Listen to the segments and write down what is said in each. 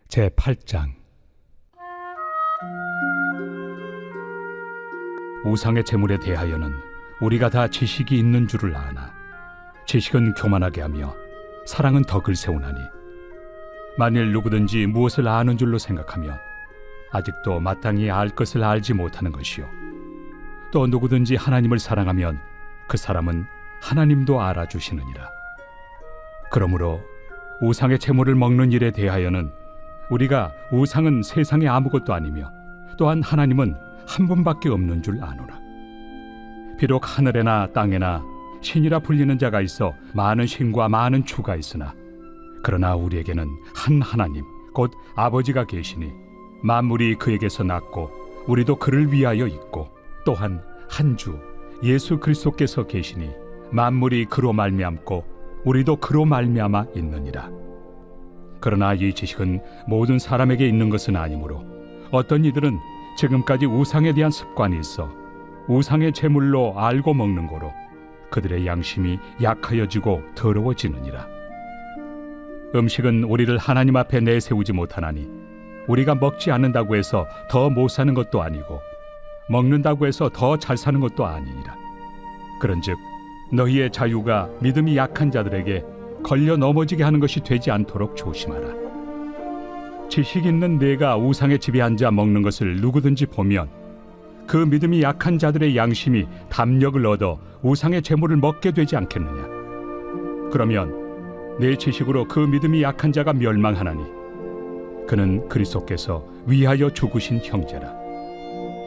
제8장. 우상의 제물에 대하여는 우리가 다 지식이 있는 줄을 아나 지식은 교만하게 하며 사랑은 덕을 세우나니, 만일 누구든지 무엇을 아는 줄로 생각하면 아직도 마땅히 알 것을 알지 못하는 것이요, 또 누구든지 하나님을 사랑하면 그 사람은 하나님도 알아주시느니라. 그러므로 우상의 제물을 먹는 일에 대하여는 우리가 우상은 세상에 아무것도 아니며 또한 하나님은 한 분밖에 없는 줄 아노라. 비록 하늘에나 땅에나 신이라 불리는 자가 있어 많은 신과 많은 주가 있으나, 그러나 우리에게는 한 하나님 곧 아버지가 계시니 만물이 그에게서 났고 우리도 그를 위하여 있고, 또한 한 주 예수 그리스도께서 계시니 만물이 그로 말미암고 우리도 그로 말미암아 있느니라. 그러나 이 지식은 모든 사람에게 있는 것은 아니므로 어떤 이들은 지금까지 우상에 대한 습관이 있어 우상의 제물로 알고 먹는 거로 그들의 양심이 약하여지고 더러워지느니라. 음식은 우리를 하나님 앞에 내세우지 못하나니, 우리가 먹지 않는다고 해서 더 못 사는 것도 아니고 먹는다고 해서 더 잘 사는 것도 아니니라. 그런즉 너희의 자유가 믿음이 약한 자들에게 걸려 넘어지게 하는 것이 되지 않도록 조심하라. 지식 있는 내가 우상의 집에 앉아 먹는 것을 누구든지 보면 그 믿음이 약한 자들의 양심이 담력을 얻어 우상의 제물을 먹게 되지 않겠느냐. 그러면 내 지식으로 그 믿음이 약한 자가 멸망하나니, 그는 그리스도께서 위하여 죽으신 형제라.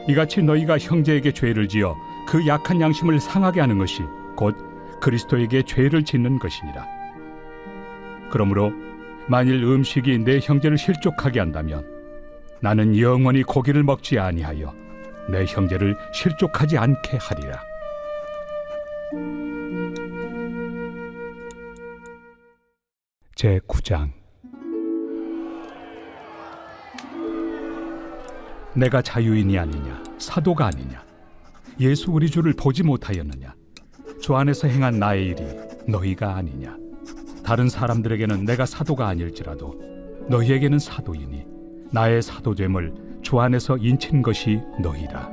이같이 너희가 형제에게 죄를 지어 그 약한 양심을 상하게 하는 것이 곧 그리스도에게 죄를 짓는 것이니라. 그러므로 만일 음식이 내 형제를 실족하게 한다면 나는 영원히 고기를 먹지 아니하여 내 형제를 실족하지 않게 하리라. 제9장. 내가 자유인이 아니냐, 사도가 아니냐, 예수 우리 주를 보지 못하였느냐, 주 안에서 행한 나의 일이 너희가 아니냐. 다른 사람들에게는 내가 사도가 아닐지라도 너희에게는 사도이니 나의 사도됨을 주 안에서 인친 것이 너희라.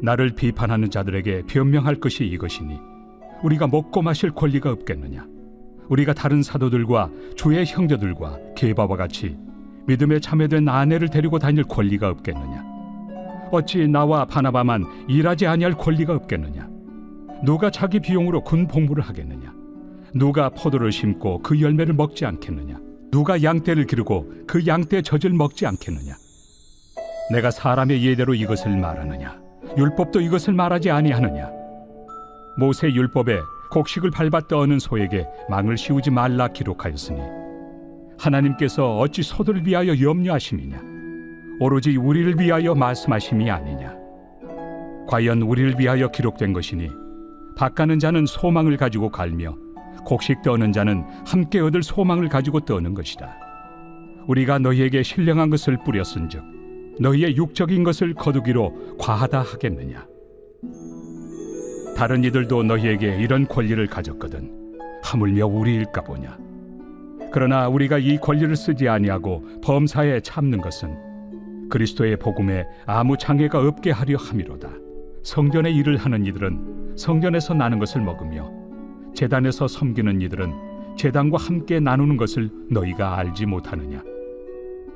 나를 비판하는 자들에게 변명할 것이 이것이니, 우리가 먹고 마실 권리가 없겠느냐. 우리가 다른 사도들과 주의 형제들과 게바와 같이 믿음에 참여된 아내를 데리고 다닐 권리가 없겠느냐. 어찌 나와 바나바만 일하지 아니할 권리가 없겠느냐. 누가 자기 비용으로 군 복무를 하겠느냐. 누가 포도를 심고 그 열매를 먹지 않겠느냐. 누가 양떼를 기르고 그 양떼 젖을 먹지 않겠느냐. 내가 사람의 예대로 이것을 말하느냐. 율법도 이것을 말하지 아니하느냐. 모세 율법에 곡식을 밟아 떠는 소에게 망을 씌우지 말라 기록하였으니, 하나님께서 어찌 소들을 위하여 염려하심이냐. 오로지 우리를 위하여 말씀하심이 아니냐. 과연 우리를 위하여 기록된 것이니, 밭가는 자는 소망을 가지고 갈며 곡식 떠는 자는 함께 얻을 소망을 가지고 떠는 것이다. 우리가 너희에게 신령한 것을 뿌렸은즉 너희의 육적인 것을 거두기로 과하다 하겠느냐. 다른 이들도 너희에게 이런 권리를 가졌거든 하물며 우리일까 보냐. 그러나 우리가 이 권리를 쓰지 아니하고 범사에 참는 것은 그리스도의 복음에 아무 장애가 없게 하려 함이로다. 성전의 일을 하는 이들은 성전에서 나는 것을 먹으며 제단에서 섬기는 이들은 제단과 함께 나누는 것을 너희가 알지 못하느냐.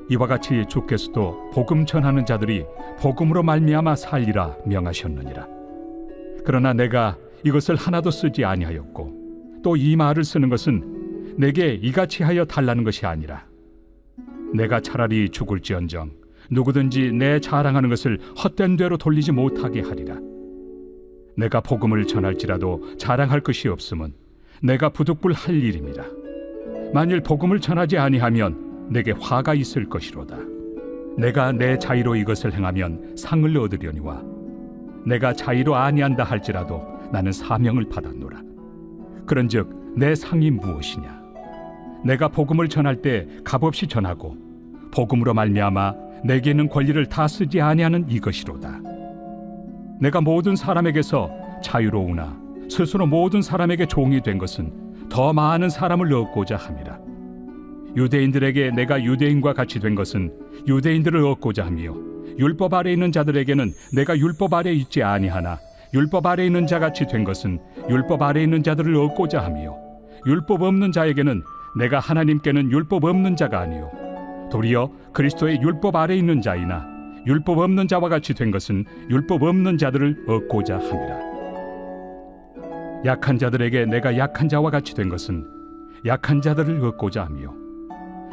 이와 같이 주께서도 복음 전하는 자들이 복음으로 말미암아 살리라 명하셨느니라. 그러나 내가 이것을 하나도 쓰지 아니하였고, 또 이 말을 쓰는 것은 내게 이같이 하여 달라는 것이 아니라, 내가 차라리 죽을지언정 누구든지 내 자랑하는 것을 헛된 대로 돌리지 못하게 하리라. 내가 복음을 전할지라도 자랑할 것이 없음은 내가 부득불 할 일입니다. 만일 복음을 전하지 아니하면 내게 화가 있을 것이로다. 내가 내 자의로 이것을 행하면 상을 얻으려니와, 내가 자의로 아니한다 할지라도 나는 사명을 받았노라. 그런즉 내 상이 무엇이냐. 내가 복음을 전할 때 값없이 전하고 복음으로 말미암아 내게 있는 권리를 다 쓰지 아니하는 이것이로다. 내가 모든 사람에게서 자유로우나 스스로 모든 사람에게 종이 된 것은 더 많은 사람을 얻고자 함이라. 유대인들에게 내가 유대인과 같이 된 것은 유대인들을 얻고자 하며, 율법 아래 있는 자들에게는 내가 율법 아래 있지 아니하나 율법 아래 있는 자같이 된 것은 율법 아래 있는 자들을 얻고자 하며, 율법 없는 자에게는 내가 하나님께는 율법 없는 자가 아니요 도리어 그리스도의 율법 아래 있는 자이나 율법 없는 자와 같이 된 것은 율법 없는 자들을 얻고자 함이라. 약한 자들에게 내가 약한 자와 같이 된 것은 약한 자들을 얻고자 하며,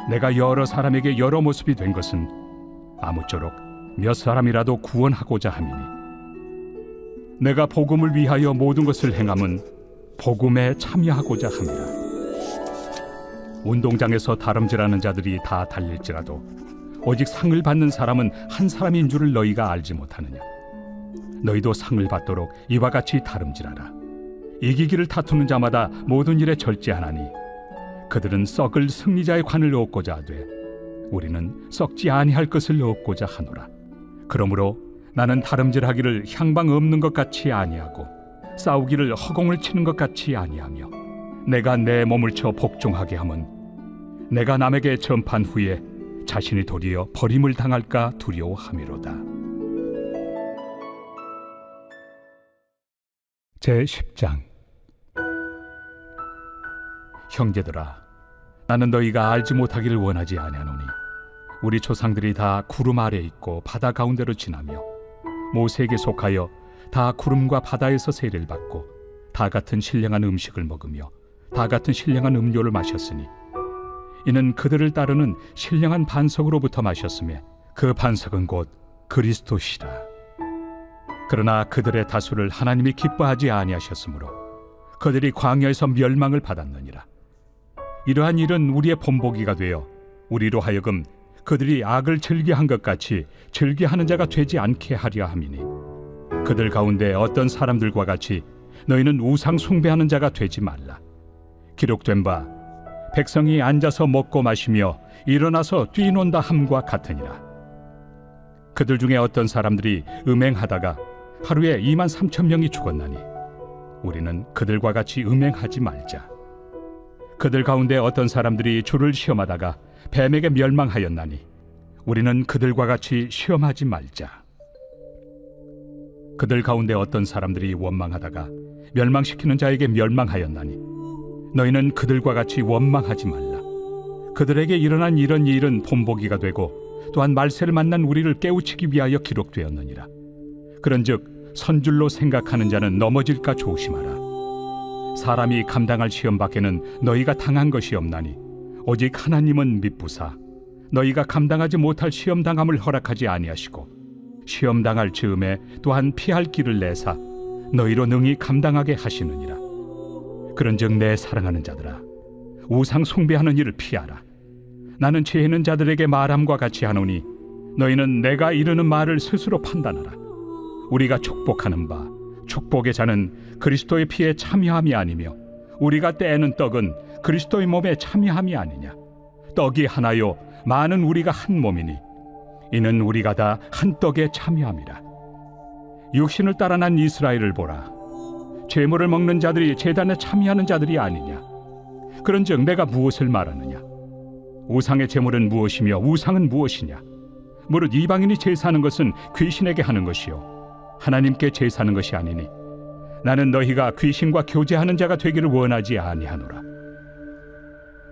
내가 여러 사람에게 여러 모습이 된 것은 아무쪼록 몇 사람이라도 구원하고자 함이니, 내가 복음을 위하여 모든 것을 행함은 복음에 참여하고자 함이라. 운동장에서 다름질하는 자들이 다 달릴지라도 오직 상을 받는 사람은 한 사람인 줄을 너희가 알지 못하느냐. 너희도 상을 받도록 이와 같이 다름질하라. 이기기를 다투는 자마다 모든 일에 절제하나니 그들은 썩을 승리자의 관을 얻고자 하되 우리는 썩지 아니할 것을 얻고자 하노라. 그러므로 나는 다름질하기를 향방 없는 것 같이 아니하고 싸우기를 허공을 치는 것 같이 아니하며, 내가 내 몸을 쳐 복종하게 함은 내가 남에게 전판 후에 자신이 도리어 버림을 당할까 두려워함이로다. 제10장. 형제들아, 나는 너희가 알지 못하기를 원하지 아니하노니 우리 조상들이 다 구름 아래 있고 바다 가운데로 지나며 모세에게 속하여 다 구름과 바다에서 세례를 받고 다 같은 신령한 음식을 먹으며 다 같은 신령한 음료를 마셨으니 이는 그들을 따르는 신령한 반석으로부터 마셨으며 그 반석은 곧 그리스도시라. 그러나 그들의 다수를 하나님이 기뻐하지 아니하셨으므로 그들이 광야에서 멸망을 받았느니라. 이러한 일은 우리의 본보기가 되어 우리로 하여금 그들이 악을 즐겨한 것 같이 즐겨하는 자가 되지 않게 하려 함이니, 그들 가운데 어떤 사람들과 같이 너희는 우상 숭배하는 자가 되지 말라. 기록된 바 백성이 앉아서 먹고 마시며 일어나서 뛰논다 함과 같으니라. 그들 중에 어떤 사람들이 음행하다가 하루에 23,000명이 죽었나니 우리는 그들과 같이 음행하지 말자. 그들 가운데 어떤 사람들이 주를 시험하다가 뱀에게 멸망하였나니 우리는 그들과 같이 시험하지 말자. 그들 가운데 어떤 사람들이 원망하다가 멸망시키는 자에게 멸망하였나니 너희는 그들과 같이 원망하지 말라. 그들에게 일어난 이런 일은 본보기가 되고 또한 말세를 만난 우리를 깨우치기 위하여 기록되었느니라. 그런즉 선줄로 생각하는 자는 넘어질까 조심하라. 사람이 감당할 시험 밖에는 너희가 당한 것이 없나니 오직 하나님은 미쁘사 너희가 감당하지 못할 시험 당함을 허락하지 아니하시고 시험 당할 즈음에 또한 피할 길을 내사 너희로 능히 감당하게 하시느니라. 그런즉 내 사랑하는 자들아, 우상 숭배하는 일을 피하라. 나는 지혜 있는 자들에게 말함과 같이 하노니 너희는 내가 이르는 말을 스스로 판단하라. 우리가 축복하는 바 축복의 자는 그리스도의 피에 참여함이 아니며 우리가 떼는 떡은 그리스도의 몸에 참여함이 아니냐. 떡이 하나요 많은 우리가 한 몸이니 이는 우리가 다 한 떡에 참여함이라. 육신을 따라 난 이스라엘을 보라. 제물을 먹는 자들이 제단에 참여하는 자들이 아니냐. 그런즉 내가 무엇을 말하느냐. 우상의 제물은 무엇이며 우상은 무엇이냐. 무릇 이방인이 제사하는 것은 귀신에게 하는 것이요 하나님께 제사하는 것이 아니니 나는 너희가 귀신과 교제하는 자가 되기를 원하지 아니하노라.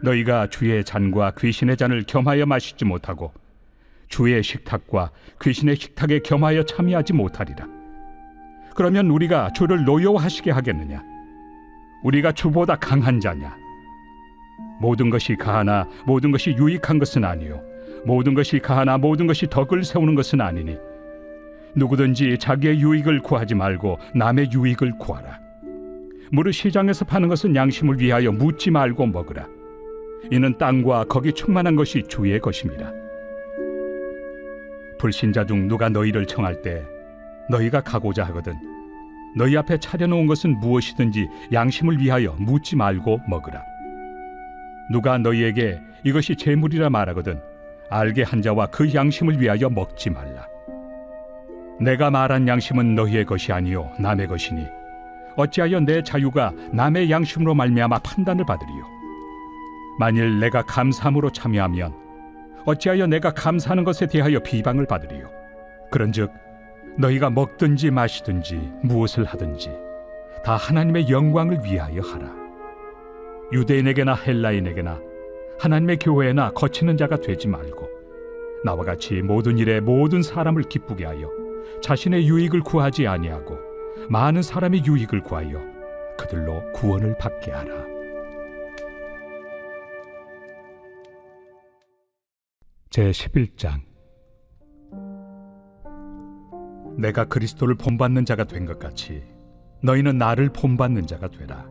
너희가 주의 잔과 귀신의 잔을 겸하여 마시지 못하고 주의 식탁과 귀신의 식탁에 겸하여 참여하지 못하리라. 그러면 우리가 주를 노여워하시게 하겠느냐. 우리가 주보다 강한 자냐. 모든 것이 가하나 모든 것이 유익한 것은 아니요 모든 것이 가하나 모든 것이 덕을 세우는 것은 아니니 누구든지 자기의 유익을 구하지 말고 남의 유익을 구하라. 무릇 시장에서 파는 것은 양심을 위하여 묻지 말고 먹으라. 이는 땅과 거기 충만한 것이 주의 것입니다. 불신자 중 누가 너희를 청할 때 너희가 가고자 하거든 너희 앞에 차려놓은 것은 무엇이든지 양심을 위하여 묻지 말고 먹으라. 누가 너희에게 이것이 제물이라 말하거든 알게 한 자와 그 양심을 위하여 먹지 말라. 내가 말한 양심은 너희의 것이 아니요 남의 것이니 어찌하여 내 자유가 남의 양심으로 말미암아 판단을 받으리요. 만일 내가 감사함으로 참여하면 어찌하여 내가 감사하는 것에 대하여 비방을 받으리요? 그런즉 너희가 먹든지 마시든지 무엇을 하든지 다 하나님의 영광을 위하여 하라. 유대인에게나 헬라인에게나 하나님의 교회나 거치는 자가 되지 말고 나와 같이 모든 일에 모든 사람을 기쁘게 하여 자신의 유익을 구하지 아니하고 많은 사람의 유익을 구하여 그들로 구원을 받게 하라. 제11장. 내가 그리스도를 본받는 자가 된 것 같이 너희는 나를 본받는 자가 되라.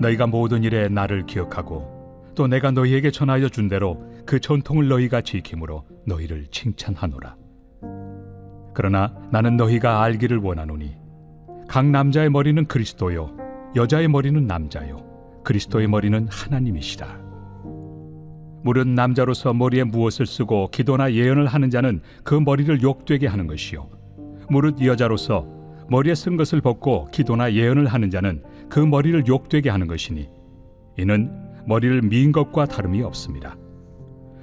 너희가 모든 일에 나를 기억하고 또 내가 너희에게 전하여 준 대로 그 전통을 너희가 지킴으로 너희를 칭찬하노라. 그러나 나는 너희가 알기를 원하노니 각 남자의 머리는 그리스도요 여자의 머리는 남자요 그리스도의 머리는 하나님이시라. 무릇 남자로서 머리에 무엇을 쓰고 기도나 예언을 하는 자는 그 머리를 욕되게 하는 것이요 무릇 여자로서 머리에 쓴 것을 벗고 기도나 예언을 하는 자는 그 머리를 욕되게 하는 것이니 이는 머리를 민 것과 다름이 없습니다.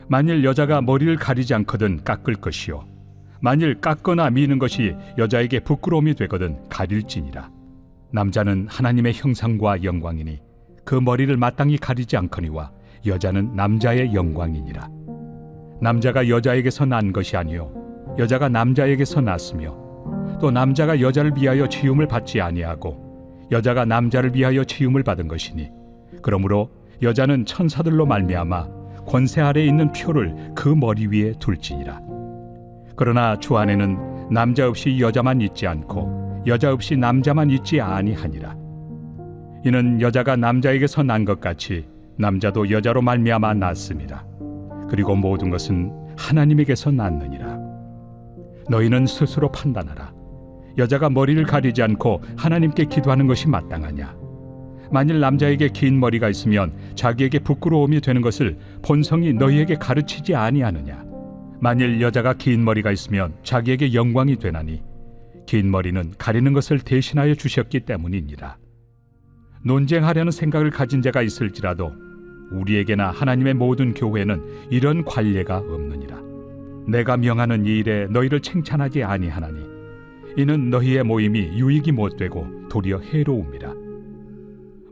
만일 여자가 머리를 가리지 않거든 깎을 것이요 만일 깎거나 미는 것이 여자에게 부끄러움이 되거든 가릴지니라. 남자는 하나님의 형상과 영광이니 그 머리를 마땅히 가리지 않거니와 여자는 남자의 영광이니라. 남자가 여자에게서 난 것이 아니요 여자가 남자에게서 났으며 또 남자가 여자를 위하여 지음을 받지 아니하고 여자가 남자를 위하여 지음을 받은 것이니 그러므로 여자는 천사들로 말미암아 권세 아래에 있는 표를 그 머리 위에 둘지니라. 그러나 주 안에는 남자 없이 여자만 있지 않고 여자 없이 남자만 있지 아니하니라. 이는 여자가 남자에게서 난 것 같이 남자도 여자로 말미암아 났습니다. 그리고 모든 것은 하나님에게서 났느니라. 너희는 스스로 판단하라. 여자가 머리를 가리지 않고 하나님께 기도하는 것이 마땅하냐? 만일 남자에게 긴 머리가 있으면 자기에게 부끄러움이 되는 것을 본성이 너희에게 가르치지 아니하느냐? 만일 여자가 긴 머리가 있으면 자기에게 영광이 되나니 긴 머리는 가리는 것을 대신하여 주셨기 때문이니라. 논쟁하려는 생각을 가진 자가 있을지라도 우리에게나 하나님의 모든 교회는 이런 관례가 없느니라. 내가 명하는 이 일에 너희를 칭찬하지 아니하나니 이는 너희의 모임이 유익이 못되고 도리어 해로움이라.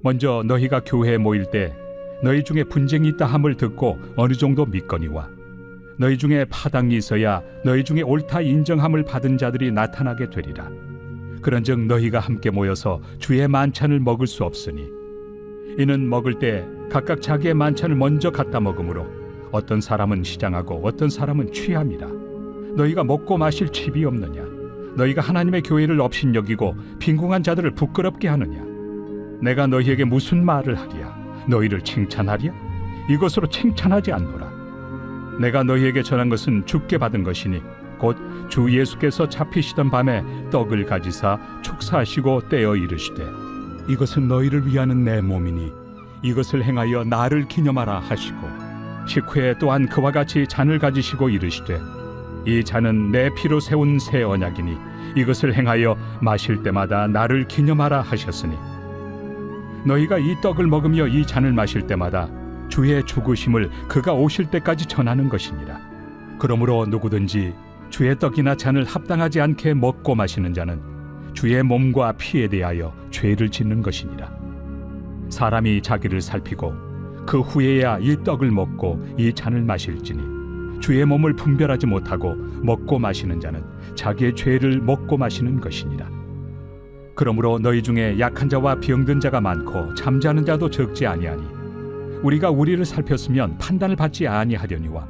먼저 너희가 교회에 모일 때 너희 중에 분쟁이 있다 함을 듣고 어느 정도 믿거니와 너희 중에 파당이 있어야 너희 중에 옳다 인정함을 받은 자들이 나타나게 되리라. 그런즉 너희가 함께 모여서 주의 만찬을 먹을 수 없으니 이는 먹을 때 각각 자기의 만찬을 먼저 갖다 먹으므로 어떤 사람은 시장하고 어떤 사람은 취함이라. 너희가 먹고 마실 칩이 없느냐? 너희가 하나님의 교회를 업신여기고 빈궁한 자들을 부끄럽게 하느냐? 내가 너희에게 무슨 말을 하랴? 너희를 칭찬하랴? 이것으로 칭찬하지 않노라. 내가 너희에게 전한 것은 주께 받은 것이니 곧 주 예수께서 잡히시던 밤에 떡을 가지사 축사하시고 떼어 이르시되 이것은 너희를 위하는 내 몸이니 이것을 행하여 나를 기념하라 하시고 식후에 또한 그와 같이 잔을 가지시고 이르시되 이 잔은 내 피로 세운 새 언약이니 이것을 행하여 마실 때마다 나를 기념하라 하셨으니 너희가 이 떡을 먹으며 이 잔을 마실 때마다 주의 죽으심을 그가 오실 때까지 전하는 것이니라. 그러므로 누구든지 주의 떡이나 잔을 합당하지 않게 먹고 마시는 자는 주의 몸과 피에 대하여 죄를 짓는 것이니라. 사람이 자기를 살피고 그 후에야 이 떡을 먹고 이 잔을 마실지니 주의 몸을 분별하지 못하고 먹고 마시는 자는 자기의 죄를 먹고 마시는 것이니라. 그러므로 너희 중에 약한 자와 병든 자가 많고 잠자는 자도 적지 아니하니 우리가 우리를 살폈으면 판단을 받지 아니하려니와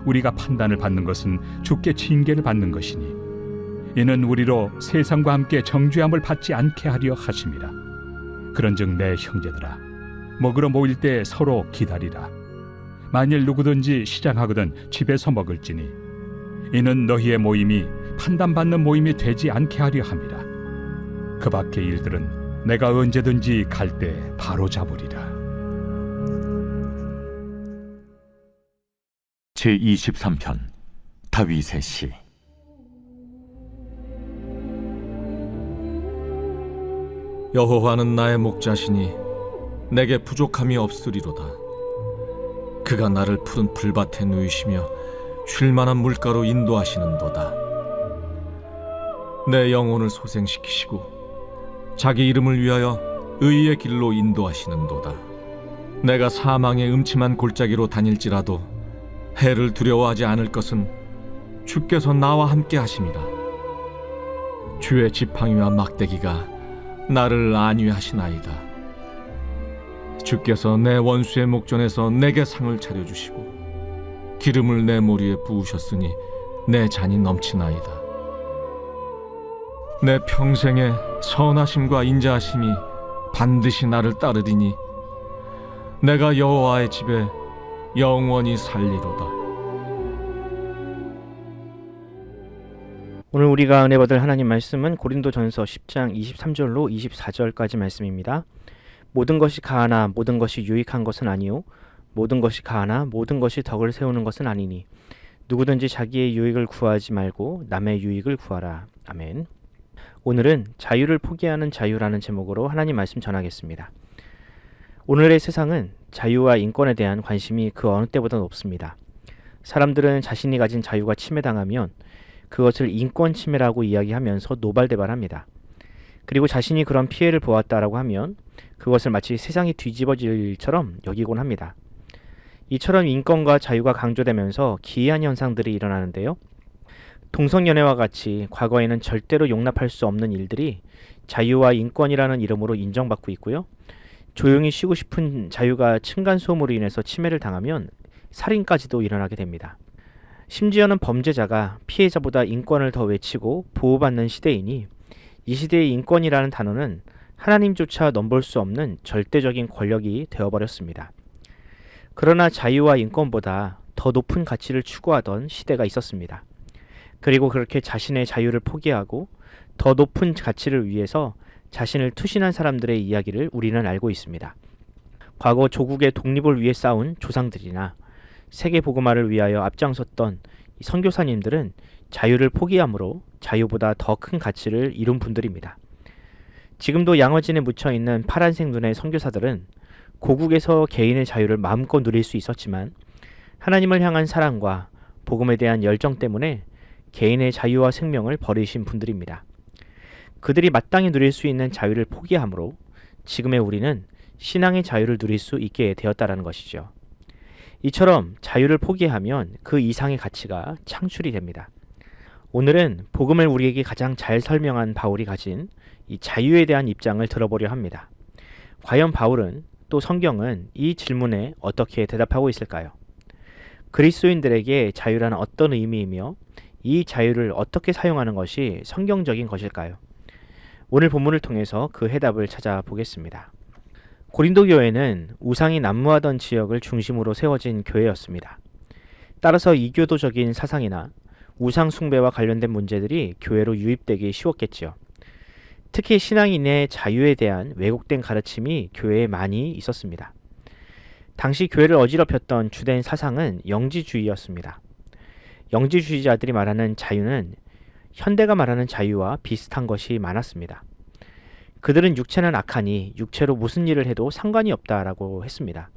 우리가 판단을 받는 것은 주께 징계를 받는 것이니 이는 우리로 세상과 함께 정죄함을 받지 않게 하려 하심이라. 그런즉 내 형제들아 먹으러 모일 때 서로 기다리라. 만일 누구든지 시장하거든 집에서 먹을지니 이는 너희의 모임이 판단받는 모임이 되지 않게 하려 함이라. 그 밖의 일들은 내가 언제든지 갈 때 바로 잡으리라. 제23편 다윗의 시. 여호와는 나의 목자시니 내게 부족함이 없으리로다. 그가 나를 푸른 풀밭에 누이시며 쉴만한 물가로 인도하시는도다. 내 영혼을 소생시키시고 자기 이름을 위하여 의의 길로 인도하시는도다. 내가 사망의 음침한 골짜기로 다닐지라도 해를 두려워하지 않을 것은 주께서 나와 함께 하심이라. 주의 지팡이와 막대기가 나를 안위하시나이다. 주께서 내 원수의 목전에서 내게 상을 차려주시고 기름을 내 머리에 부으셨으니 내 잔이 넘치나이다. 내 평생의 선하심과 인자하심이 반드시 나를 따르리니 내가 여호와의 집에 영원히 살리로다. 오늘 우리가 은혜 받을 하나님 말씀은 고린도전서 10장 23절로 24절까지 말씀입니다. 모든 것이 가하나 모든 것이 유익한 것은 아니요 모든 것이 가하나 모든 것이 덕을 세우는 것은 아니니 누구든지 자기의 유익을 구하지 말고 남의 유익을 구하라. 아멘. 오늘은 자유를 포기하는 자유라는 제목으로 하나님 말씀 전하겠습니다. 오늘의 세상은 자유와 인권에 대한 관심이 그 어느 때보다 높습니다. 사람들은 자신이 가진 자유가 침해당하면 그것을 인권 침해라고 이야기하면서 노발대발합니다. 그리고 자신이 그런 피해를 보았다라고 하면 그것을 마치 세상이 뒤집어질 일처럼 여기곤 합니다. 이처럼 인권과 자유가 강조되면서 기이한 현상들이 일어나는데요. 동성연애와 같이 과거에는 절대로 용납할 수 없는 일들이 자유와 인권이라는 이름으로 인정받고 있고요. 조용히 쉬고 싶은 자유가 층간소음으로 인해서 침해를 당하면 살인까지도 일어나게 됩니다. 심지어는 범죄자가 피해자보다 인권을 더 외치고 보호받는 시대이니 이 시대의 인권이라는 단어는 하나님조차 넘볼 수 없는 절대적인 권력이 되어버렸습니다. 그러나 자유와 인권보다 더 높은 가치를 추구하던 시대가 있었습니다. 그리고 그렇게 자신의 자유를 포기하고 더 높은 가치를 위해서 자신을 투신한 사람들의 이야기를 우리는 알고 있습니다. 과거 조국의 독립을 위해 싸운 조상들이나 세계 복음화를 위하여 앞장섰던 선교사님들은 자유를 포기함으로 자유보다 더 큰 가치를 이룬 분들입니다. 지금도 양어진에 묻혀있는 파란색 눈의 선교사들은 고국에서 개인의 자유를 마음껏 누릴 수 있었지만 하나님을 향한 사랑과 복음에 대한 열정 때문에 개인의 자유와 생명을 버리신 분들입니다. 그들이 마땅히 누릴 수 있는 자유를 포기함으로 지금의 우리는 신앙의 자유를 누릴 수 있게 되었다는 것이죠. 이처럼 자유를 포기하면 그 이상의 가치가 창출이 됩니다. 오늘은 복음을 우리에게 가장 잘 설명한 바울이 가진 이 자유에 대한 입장을 들어보려 합니다. 과연 바울은 또 성경은 이 질문에 어떻게 대답하고 있을까요? 그리스도인들에게 자유란 어떤 의미이며 이 자유를 어떻게 사용하는 것이 성경적인 것일까요? 오늘 본문을 통해서 그 해답을 찾아보겠습니다. 고린도 교회는 우상이 난무하던 지역을 중심으로 세워진 교회였습니다. 따라서 이교도적인 사상이나 우상 숭배와 관련된 문제들이 교회로 유입되기 쉬웠겠지요. 특히 신앙인의 자유에 대한 왜곡된 가르침이 교회에 많이 있었습니다. 당시 교회를 어지럽혔던 주된 사상은 영지주의였습니다. 영지주의자들이 말하는 자유는 현대가 말하는 자유와 비슷한 것이 많았습니다. 그들은 육체는 악하니 육체로 무슨 일을 해도 상관이 없다라고 했습니다.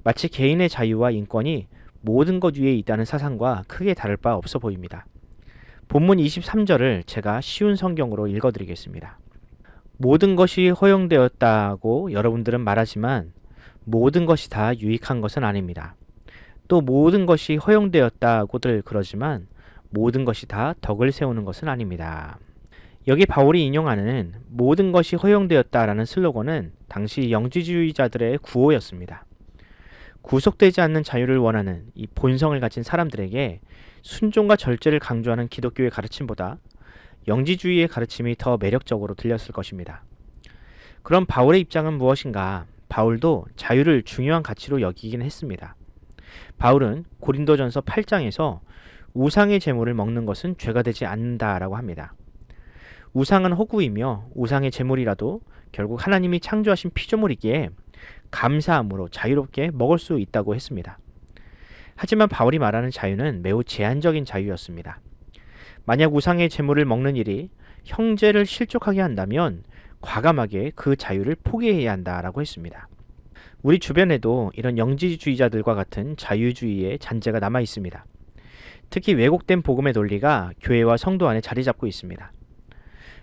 마치 개인의 자유와 인권이 모든 것 위에 있다는 사상과 크게 다를 바 없어 보입니다. 본문 23절을 제가 쉬운 성경으로 읽어드리겠습니다. 모든 것이 허용되었다고 여러분들은 말하지만 모든 것이 다 유익한 것은 아닙니다. 또 모든 것이 허용되었다고들 그러지만 모든 것이 다 덕을 세우는 것은 아닙니다. 여기 바울이 인용하는 모든 것이 허용되었다라는 슬로건은 당시 영지주의자들의 구호였습니다. 구속되지 않는 자유를 원하는 이 본성을 가진 사람들에게 순종과 절제를 강조하는 기독교의 가르침보다 영지주의의 가르침이 더 매력적으로 들렸을 것입니다. 그럼 바울의 입장은 무엇인가? 바울도 자유를 중요한 가치로 여기긴 했습니다. 바울은 고린도전서 8장에서 우상의 제물을 먹는 것은 죄가 되지 않는다라고 합니다. 우상은 허구이며 우상의 제물이라도 결국 하나님이 창조하신 피조물이기에 감사함으로 자유롭게 먹을 수 있다고 했습니다. 하지만 바울이 말하는 자유는 매우 제한적인 자유였습니다. 만약 우상의 제물을 먹는 일이 형제를 실족하게 한다면 과감하게 그 자유를 포기해야 한다라고 했습니다. 우리 주변에도 이런 영지주의자들과 같은 자유주의의 잔재가 남아 있습니다. 특히 왜곡된 복음의 논리가 교회와 성도 안에 자리 잡고 있습니다.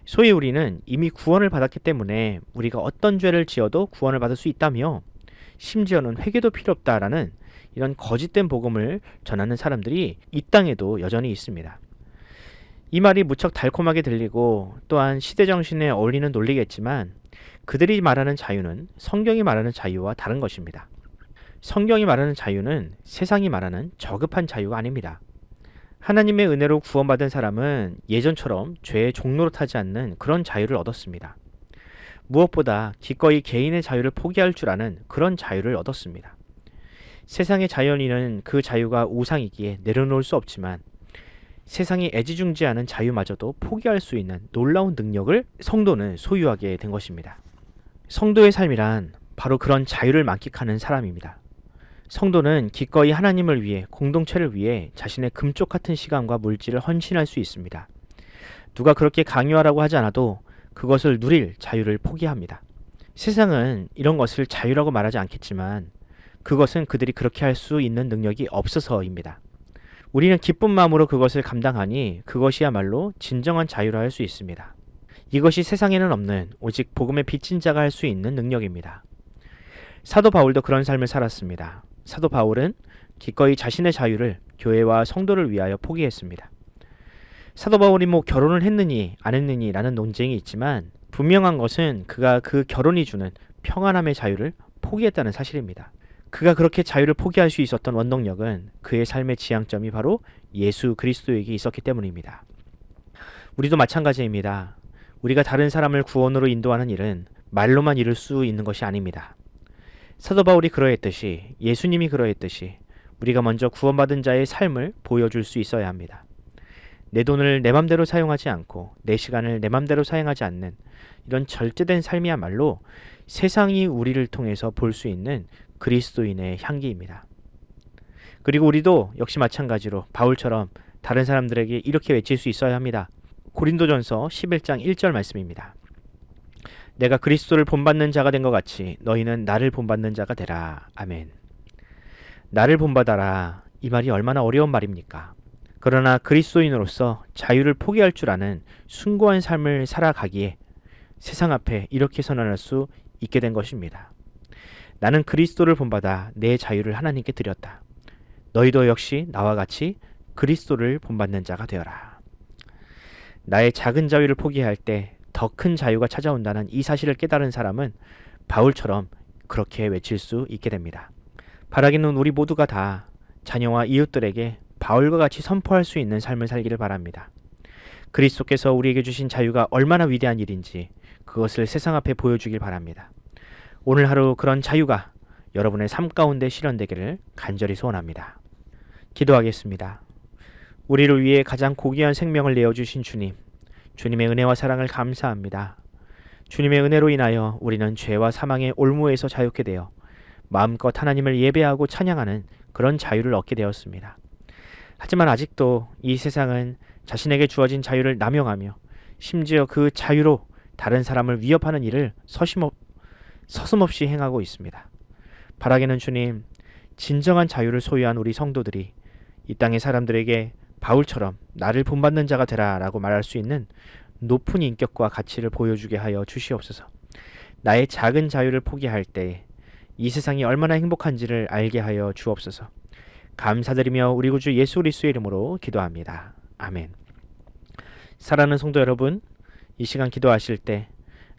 소위 우리는 이미 구원을 받았기 때문에 우리가 어떤 죄를 지어도 구원을 받을 수 있다며 심지어는 회개도 필요 없다라는 이런 거짓된 복음을 전하는 사람들이 이 땅에도 여전히 있습니다. 이 말이 무척 달콤하게 들리고 또한 시대정신에 어울리는 논리겠지만 그들이 말하는 자유는 성경이 말하는 자유와 다른 것입니다. 성경이 말하는 자유는 세상이 말하는 저급한 자유가 아닙니다. 하나님의 은혜로 구원받은 사람은 예전처럼 죄의 종노릇하지 않는 그런 자유를 얻었습니다. 무엇보다 기꺼이 개인의 자유를 포기할 줄 아는 그런 자유를 얻었습니다. 세상의 자연인은 그 자유가 우상이기에 내려놓을 수 없지만 세상이 애지중지하는 자유마저도 포기할 수 있는 놀라운 능력을 성도는 소유하게 된 것입니다. 성도의 삶이란 바로 그런 자유를 만끽하는 사람입니다. 성도는 기꺼이 하나님을 위해, 공동체를 위해 자신의 금쪽 같은 시간과 물질을 헌신할 수 있습니다. 누가 그렇게 강요하라고 하지 않아도 그것을 누릴 자유를 포기합니다. 세상은 이런 것을 자유라고 말하지 않겠지만 그것은 그들이 그렇게 할 수 있는 능력이 없어서입니다. 우리는 기쁜 마음으로 그것을 감당하니 그것이야말로 진정한 자유라 할 수 있습니다. 이것이 세상에는 없는 오직 복음의 빚진 자가 할 수 있는 능력입니다. 사도 바울도 그런 삶을 살았습니다. 사도 바울은 기꺼이 자신의 자유를 교회와 성도를 위하여 포기했습니다. 사도 바울이 결혼을 했느니 안 했느니 라는 논쟁이 있지만 분명한 것은 그가 그 결혼이 주는 평안함의 자유를 포기했다는 사실입니다. 그가 그렇게 자유를 포기할 수 있었던 원동력은 그의 삶의 지향점이 바로 예수 그리스도에게 있었기 때문입니다. 우리도 마찬가지입니다. 우리가 다른 사람을 구원으로 인도하는 일은 말로만 이룰 수 있는 것이 아닙니다. 사도 바울이 그러했듯이 예수님이 그러했듯이 우리가 먼저 구원받은 자의 삶을 보여줄 수 있어야 합니다. 내 돈을 내 맘대로 사용하지 않고 내 시간을 내 맘대로 사용하지 않는 이런 절제된 삶이야말로 세상이 우리를 통해서 볼 수 있는 그리스도인의 향기입니다. 그리고 우리도 역시 마찬가지로 바울처럼 다른 사람들에게 이렇게 외칠 수 있어야 합니다. 고린도전서 11장 1절 말씀입니다. 내가 그리스도를 본받는 자가 된 것 같이 너희는 나를 본받는 자가 되라. 아멘. 나를 본받아라. 이 말이 얼마나 어려운 말입니까? 그러나 그리스도인으로서 자유를 포기할 줄 아는 숭고한 삶을 살아가기에 세상 앞에 이렇게 선언할 수 있게 된 것입니다. 나는 그리스도를 본받아 내 자유를 하나님께 드렸다. 너희도 역시 나와 같이 그리스도를 본받는 자가 되어라. 나의 작은 자유를 포기할 때 더 큰 자유가 찾아온다는 이 사실을 깨달은 사람은 바울처럼 그렇게 외칠 수 있게 됩니다. 바라기는 우리 모두가 다 자녀와 이웃들에게 바울과 같이 선포할 수 있는 삶을 살기를 바랍니다. 그리스도께서 우리에게 주신 자유가 얼마나 위대한 일인지 그것을 세상 앞에 보여주길 바랍니다. 오늘 하루 그런 자유가 여러분의 삶 가운데 실현되기를 간절히 소원합니다. 기도하겠습니다. 우리를 위해 가장 고귀한 생명을 내어주신 주님, 주님의 은혜와 사랑을 감사합니다. 주님의 은혜로 인하여 우리는 죄와 사망의 올무에서 자유케 되어 마음껏 하나님을 예배하고 찬양하는 그런 자유를 얻게 되었습니다. 하지만 아직도 이 세상은 자신에게 주어진 자유를 남용하며 심지어 그 자유로 다른 사람을 위협하는 일을 서슴없이 행하고 있습니다. 바라기는 주님, 진정한 자유를 소유한 우리 성도들이 이 땅의 사람들에게 바울처럼 나를 본받는 자가 되라 라고 말할 수 있는 높은 인격과 가치를 보여주게 하여 주시옵소서. 나의 작은 자유를 포기할 때 이 세상이 얼마나 행복한지를 알게 하여 주옵소서. 감사드리며 우리 구주 예수 그리스도의 이름으로 기도합니다. 아멘. 사랑하는 성도 여러분, 이 시간 기도하실 때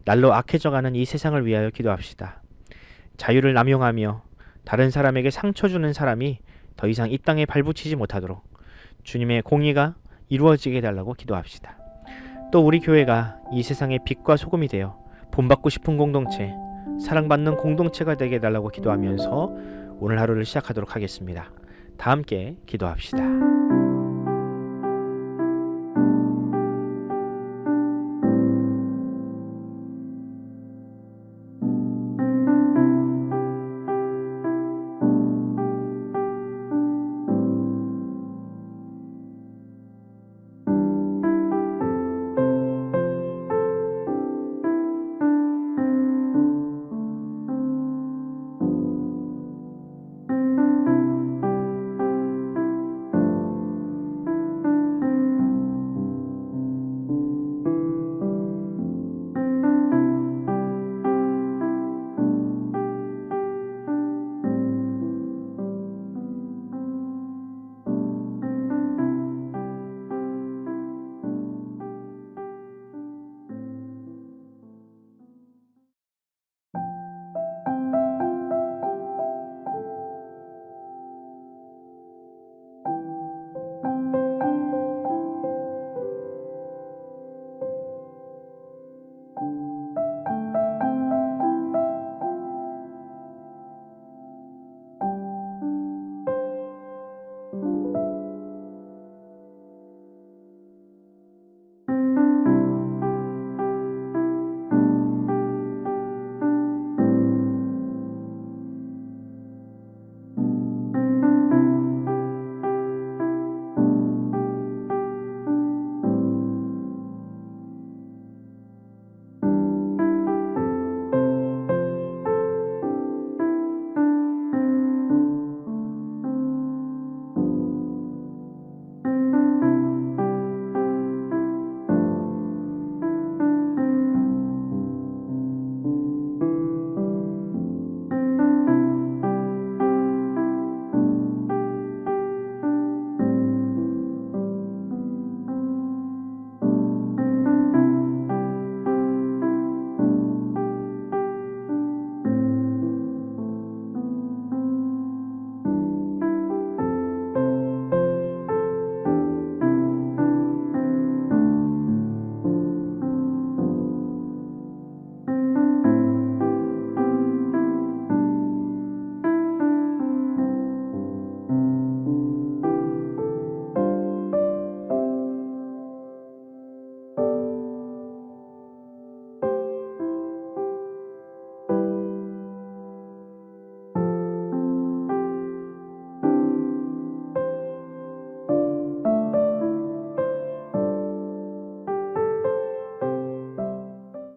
날로 악해져가는 이 세상을 위하여 기도합시다. 자유를 남용하며 다른 사람에게 상처 주는 사람이 더 이상 이 땅에 발붙이지 못하도록 주님의 공의가 이루어지게 해달라고 기도합시다. 또 우리 교회가 이 세상의 빛과 소금이 되어 본받고 싶은 공동체, 사랑받는 공동체가 되게 해달라고 기도하면서 오늘 하루를 시작하도록 하겠습니다. 다 함께 기도합시다.